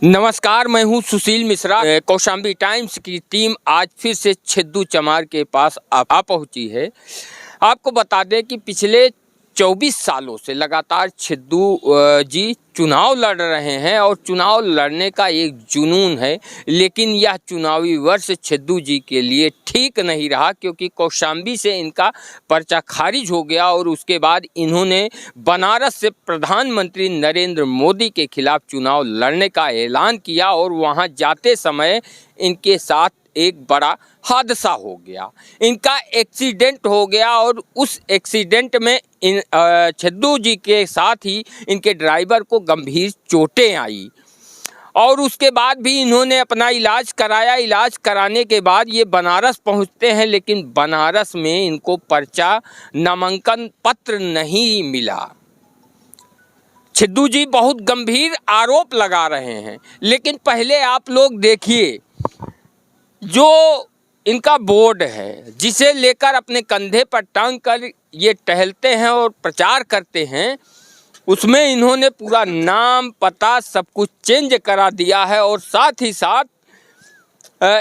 नमस्कार, मैं हूं सुशील मिश्रा। कौशाम्बी टाइम्स की टीम आज फिर से छिद्दू चमार के पास आ पहुंची है। आपको बता दें कि पिछले 24 सालों से लगातार छिद्दू जी चुनाव लड़ रहे हैं और चुनाव लड़ने का एक जुनून है, लेकिन यह चुनावी वर्ष छिद्दू जी के लिए ठीक नहीं रहा, क्योंकि कौशाम्बी से इनका पर्चा खारिज हो गया और उसके बाद इन्होंने बनारस से प्रधानमंत्री नरेंद्र मोदी के खिलाफ चुनाव लड़ने का ऐलान किया और वहां जाते समय इनके साथ एक बड़ा हादसा हो गया। इनका एक्सीडेंट हो गया और उस एक्सीडेंट में छिद्दू जी के साथ ही इनके ड्राइवर को गंभीर चोटें आई और उसके बाद भी इन्होंने अपना इलाज कराया। इलाज कराने के बाद ये बनारस पहुंचते हैं, लेकिन बनारस में इनको पर्चा नामांकन पत्र नहीं मिला। छिद्दू जी बहुत गंभीर आरोप लगा रहे हैं, लेकिन पहले आप लोग देखिए, जो इनका बोर्ड है जिसे लेकर अपने कंधे पर टांग कर ये टहलते हैं और प्रचार करते हैं, उसमें इन्होंने पूरा नाम पता सब कुछ चेंज करा दिया है और साथ ही साथ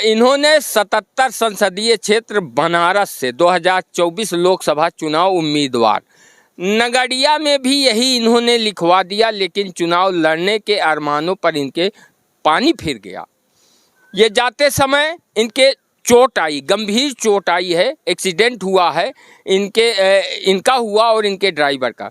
इन्होंने 77 संसदीय क्षेत्र बनारस से 2024 लोकसभा चुनाव उम्मीदवार नगड़िया में भी यही इन्होंने लिखवा दिया, लेकिन चुनाव लड़ने के अरमानों पर इनके पानी फिर गया। ये जाते समय इनके चोट आई, गंभीर चोट आई है, एक्सीडेंट हुआ है इनका हुआ और इनके ड्राइवर का।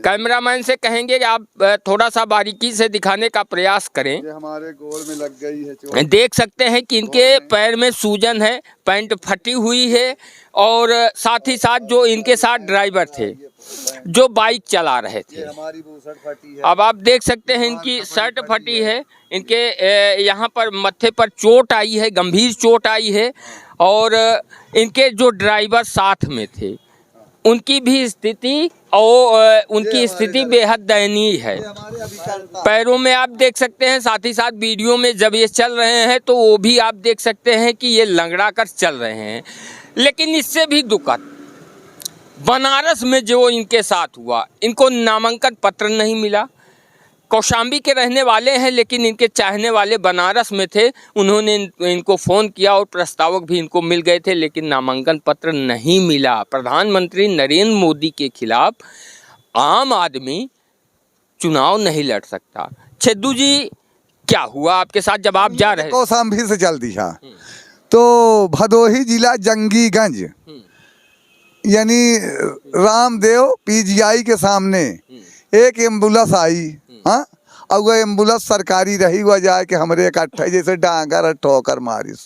कैमरामैन से कहेंगे कि आप थोड़ा सा बारीकी से दिखाने का प्रयास करें। ये हमारे गोल में लग गई है चोट। देख सकते हैं कि इनके पैर में सूजन है, पैंट फटी हुई है और साथ ही साथ जो इनके साथ ड्राइवर थे जो बाइक चला रहे थे, हमारी शर्ट फटी है। अब आप देख सकते हैं इनकी शर्ट फटी है, इनके यहाँ पर मत्थे पर चोट आई है, गंभीर चोट आई है और इनके जो ड्राइवर साथ में थे उनकी भी स्थिति और उनकी स्थिति बेहद दयनीय है। पैरों में आप देख सकते हैं, साथ ही साथ वीडियो में जब ये चल रहे हैं तो वो भी आप देख सकते हैं कि ये लंगड़ा कर चल रहे हैं। लेकिन इससे भी दुखद बनारस में जो इनके साथ हुआ, इनको नामांकन पत्र नहीं मिला। कौशाम्बी के रहने वाले हैं, लेकिन इनके चाहने वाले बनारस में थे। उन्होंने इनको फ़ोन किया और प्रस्तावक भी इनको मिल गए थे, लेकिन नामांकन पत्र नहीं मिला। प्रधानमंत्री नरेंद्र मोदी के खिलाफ आम आदमी चुनाव नहीं लड़ सकता। छिद्दू जी, क्या हुआ आपके साथ जब आप जा रहे थे? कौशाम्बी से चल दिया तो भदोही जिला जंगीगंज यानी रामदेव पीजीआई के सामने एक एम्बुलेंस आई। हाँ, और वह एम्बुलेंस सरकारी रही, वह जाए कि हमरे इकट्ठे जैसे डांगर ठोकर मारिस।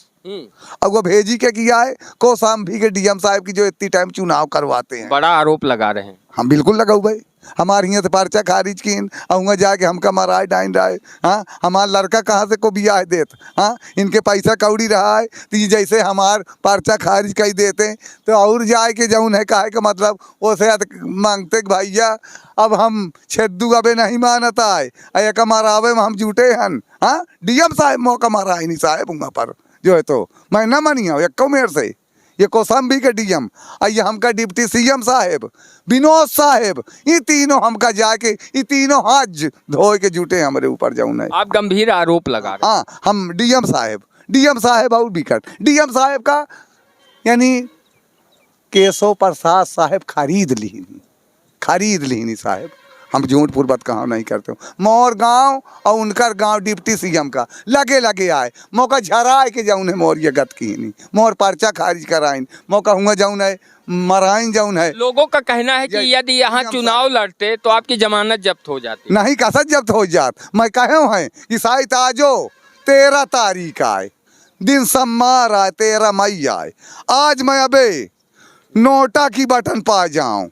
अब वो भेजी के किया है कौशाम्बी के डीएम साहब की, जो इतनी टाइम चुनाव करवाते हैं। बड़ा आरोप लगा रहे हैं। हम बिल्कुल लगाऊ भाई, हमारे यहाँ से पर्चा खारिज की और जाके हमका मराए डाइन रहा है। हाँ, हमारा लड़का कहाँ से को बिया देत। हाँ, इनके पैसा कौड़ी रहा है तो ये जैसे हमार पर्चा खारिज कर देते तो और जाए के जौन है कहे का मतलब ओसे मांगते भैया अब हम छिद्दू अबे नहीं मानता है, एक मरावे में हम जुटे हन। हाँ, डीएम साहब मौका मरा नहीं साहब वहाँ पर जो है, तो मैं न मनिया एक मेर से ये कौशाम्बी के डीएम और ये हमका डिप्टी सीएम साहेब विनोद साहेब, ये तीनों हमका जाके ये तीनों हाथ धो के जुटे हमारे ऊपर जाऊन है। आप गंभीर आरोप लगा रहे हैं। हाँ, हम डीएम साहेब और बिकट डीएम साहेब का यानी केशव प्रसाद साहेब खरीद ली साहेब। हम झूठ पूर्वक कहा नहीं करते। मोर गांव और उनकर गांव डिप्टी सीएम का लगे आए, मौका झराए के जाऊन है मोर ये गत की नहीं, मोर पर्चा खारिज कराइन, मौका हुआ जाऊन है मराइन जाऊन है। लोगों का कहना है कि यदि यहाँ चुनाव लड़ते तो आपकी जमानत जब्त हो जाती। नहीं, कैसा जब्त हो जात। मैं कहे हैं कि शायद आजो 13 तारीख आए, दिन सम्मार आए, 13 मई आए, आज मैं अबे नोटा की बटन पा जाऊं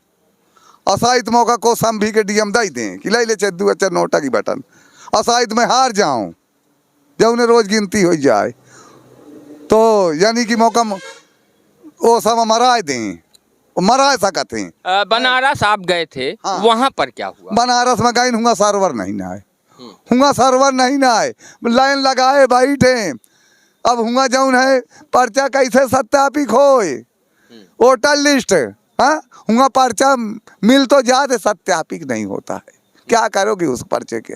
असाइत मौका कौशाम्बी के डीएम दे दें कि ले छिद्दू अच्छा नोटा की बटन, असाइत मैं हार जाऊं जब उन्हें रोज गिनती हो जाए तो यानी कि मौका वो सब मरा दें, मरा सकते हैं। बनारस आप गए थे। हाँ। वहाँ पर क्या हुआ? बनारस में गए हुआ सर्वर नहीं आए, लाइन लगाए बैठे। अब हुआ जौन है पर्चा कैसे सत्यापित होए, वोटर लिस्ट हाँ हुआ पर्चा मिल तो जाते, सत्यापित नहीं होता है। क्या करोगे उस पर्चे के?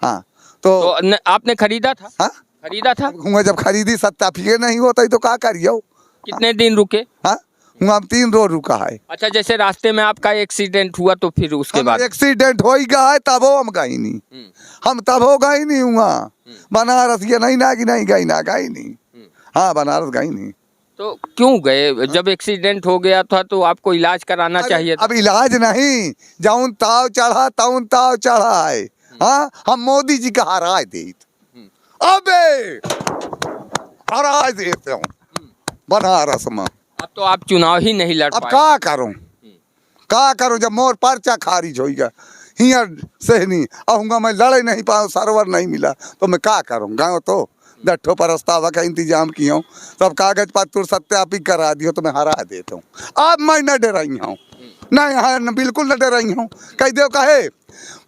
हाँ, तो आपने खरीदा था? हाँ खरीदा था? हुआ जब खरीदी सत्यापिए नहीं होता तो क्या करियो। कितने दिन रुके? हाँ हुआ 3 रोज रुका है। अच्छा, जैसे रास्ते में आपका एक्सीडेंट हुआ तो फिर उसके बाद? एक्सीडेंट हो ही गया है तब हम गई नहीं, हम तब हो गई नहीं हुआ बनारस, ये नहीं ना कि नहीं गई ना गई नहीं। हाँ बनारस गई नहीं। तो क्यों गए? जब एक्सीडेंट हो गया था तो आपको इलाज कराना चाहिए था। अब इलाज नहीं, जाऊन ताव चढ़ा ताउन ताव चढ़ा है। हाँ हम मोदी जी का हरा दे, अबे हरा देते हूँ बनारस में। अब तो आप चुनाव ही नहीं लड़ अब पाए। का करूं जब मोर पर्चा खारिज हो गया हियर से नहीं आऊंगा, मैं लड़े नहीं पाऊँ, सर्वर नहीं मिला तो मैं क्या करूं। गाँव तो डट्ठो प्रस्ताव का इंतजाम किया हूँ, सब कागज पत्र सत्यापित करा दियो तो मैं हरा देता हूँ। अब मैं न डराई हूँ, नहीं हाँ न बिल्कुल न डराई हूँ। कह दो कहे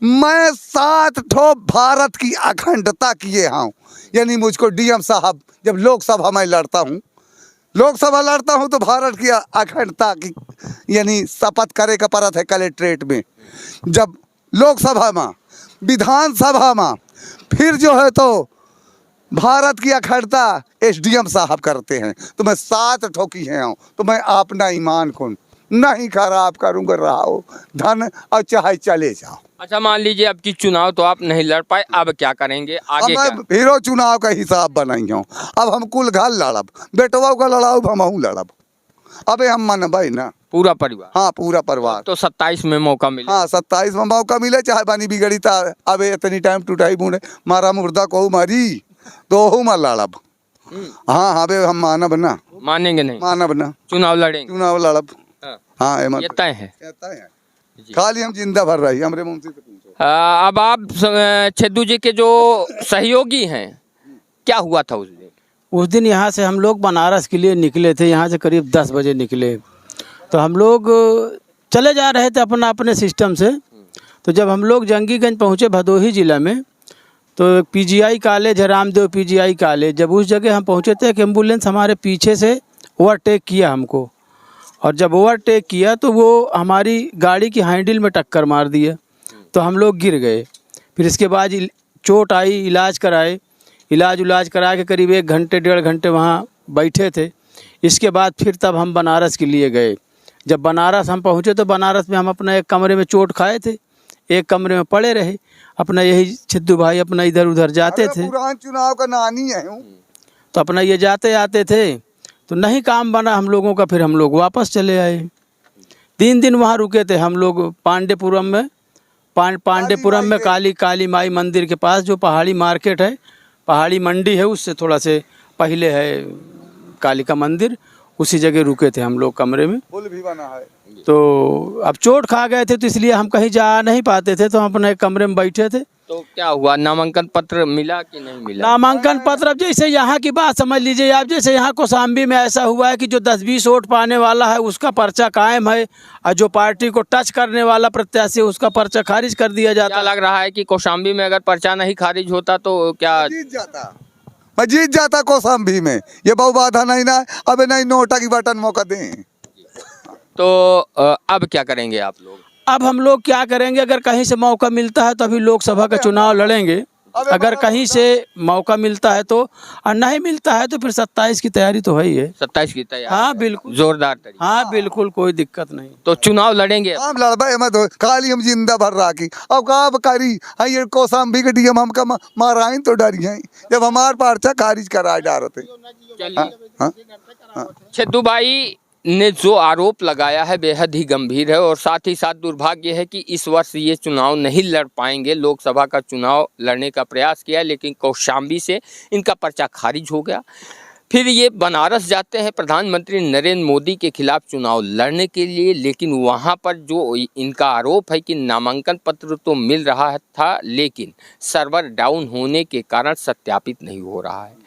मैं 7 ठो भारत की अखंडता किए हूँ, यानी मुझको डीएम साहब जब लोकसभा में लड़ता हूँ, लोकसभा लड़ता हूँ तो भारत की अखंडता की यानी शपथ करे का परत है कलेक्ट्रेट में। जब लोकसभा में विधानसभा में फिर जो है तो भारत की अखंडता एसडीएम साहब करते हैं। तो मैं 7 ठोकी है तो मैं अपना ईमान को नहीं खराब करूँगा, रहो धन और चाहे चले जाओ। अच्छा, मान लीजिए अब की चुनाव तो आप नहीं लड़ पाए, अब क्या करेंगे आगे? मैं फिर चुनाव का हिसाब बनाई हूँ। अब हम कुल घर लड़ब, बेटवा का लड़ाऊ हम लड़ब। अबे हम मनबे ना पूरा परिवार? हाँ पूरा परिवार। तो 27 में मौका मिले? हाँ 27 में मौका मिले, चाहे बानी बिगड़ी था अबे इतनी टाइम टूटाई बूढ़े मारा मुर्दा को मारी तो मैं लड़ब। हाँ हाँ बे हम मानब ना, मानेंगे नहीं? मानब ना, चुनाव लड़ेंगे? चुनाव लड़ब। हाँ ये तय है। खाली हम जिंदा भर रही हमरे मुंशी से पूछो। अब आप छेदू जी के जो सहयोगी हैं, क्या हुआ था उस दिन? उस दिन यहाँ से हम लोग बनारस के लिए निकले थे, यहाँ से करीब 10 बजे निकले। तो हम लोग चले जा रहे थे अपना अपने सिस्टम से। तो जब हम लोग जंगीगंज पहुँचे भदोही ज़िला में, तो पीजीआई कॉलेज है, रामदेव पीजीआई कॉलेज, जब उस जगह हम पहुँचे थे एक एम्बुलेंस हमारे पीछे से ओवरटेक किया हमको, और जब ओवरटेक किया तो वो हमारी गाड़ी की हैंडल में टक्कर मार दिया, तो हम लोग गिर गए। फिर इसके बाद चोट आई, इलाज कराए, इलाज करा के करीब 1 घंटे 1.5 घंटे वहाँ बैठे थे। इसके बाद फिर तब हम बनारस के लिए गए। जब बनारस हम पहुँचे तो बनारस में हम अपना एक कमरे में चोट खाए थे, एक कमरे में पड़े रहे, अपना यही छिद्दू भाई अपना इधर उधर जाते थे। पुरान चुनाव का नानी है तो अपना ये जाते आते थे, तो नहीं काम बना हम लोगों का, फिर हम लोग वापस चले आए। 3 दिन वहाँ रुके थे हम लोग पांडेपुरम में, पांडेपुरम में काली माई मंदिर के पास जो पहाड़ी मार्केट है, पहाड़ी मंडी है, उससे थोड़ा से पहले है कालिका मंदिर, उसी जगह रुके थे हम लोग कमरे में। पुल भी बना है। तो अब चोट खा गए थे तो इसलिए हम कहीं जा नहीं पाते थे, तो हम अपने एक कमरे में बैठे थे। तो क्या हुआ, नामांकन पत्र मिला कि नहीं मिला? नामांकन पत्र, अब जैसे यहाँ की बात समझ लीजिए आप, जैसे यहाँ कौशाम्बी में ऐसा हुआ है कि जो 10-20 वोट पाने वाला है उसका पर्चा कायम है, और जो पार्टी को टच करने वाला प्रत्याशी उसका पर्चा खारिज कर दिया जाता। क्या लग रहा है कि कौशाम्बी में अगर पर्चा नहीं खारिज होता तो क्या जीत जाता कौशाम्बी में? ये बहु बाधा नहीं ना, अबे नहीं नोटा की बटन मौका दें। तो अब क्या करेंगे आप लोग? अब हम लोग क्या करेंगे, अगर कहीं से मौका मिलता है तो अभी लोकसभा का चुनाव लड़ेंगे, अगर कहीं से मौका मिलता है तो, और नहीं मिलता है तो फिर 27 की तैयारी तो है ही है। 27 की तैयारी? हाँ बिल्कुल, जोरदार तरीके। हाँ बिल्कुल, कोई दिक्कत नहीं। तो चुनाव लड़ेंगे? हम लड़बे मत, खाली हम जिंदा भर राखी। अब का करी ये कौशाम्बी के डीएम हमका माराइन तो डरी हैं जब हमार पर्चा खारिज करा डालते। छेदू भाई ने जो आरोप लगाया है बेहद ही गंभीर है, और साथ ही साथ दुर्भाग्य है कि इस वर्ष ये चुनाव नहीं लड़ पाएंगे। लोकसभा का चुनाव लड़ने का प्रयास किया लेकिन कौशाम्बी से इनका पर्चा खारिज हो गया। फिर ये बनारस जाते हैं प्रधानमंत्री नरेंद्र मोदी के खिलाफ चुनाव लड़ने के लिए, लेकिन वहाँ पर जो इनका आरोप है कि नामांकन पत्र तो मिल रहा था लेकिन सर्वर डाउन होने के कारण सत्यापित नहीं हो रहा है,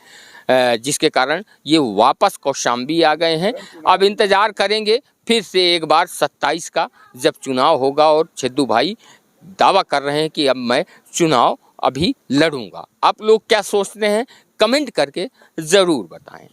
जिसके कारण ये वापस कौशाम्बी आ गए हैं। अब इंतज़ार करेंगे फिर से एक बार 27 का जब चुनाव होगा, और छेदू भाई दावा कर रहे हैं कि अब मैं चुनाव अभी लड़ूंगा। आप लोग क्या सोचते हैं कमेंट करके ज़रूर बताएं।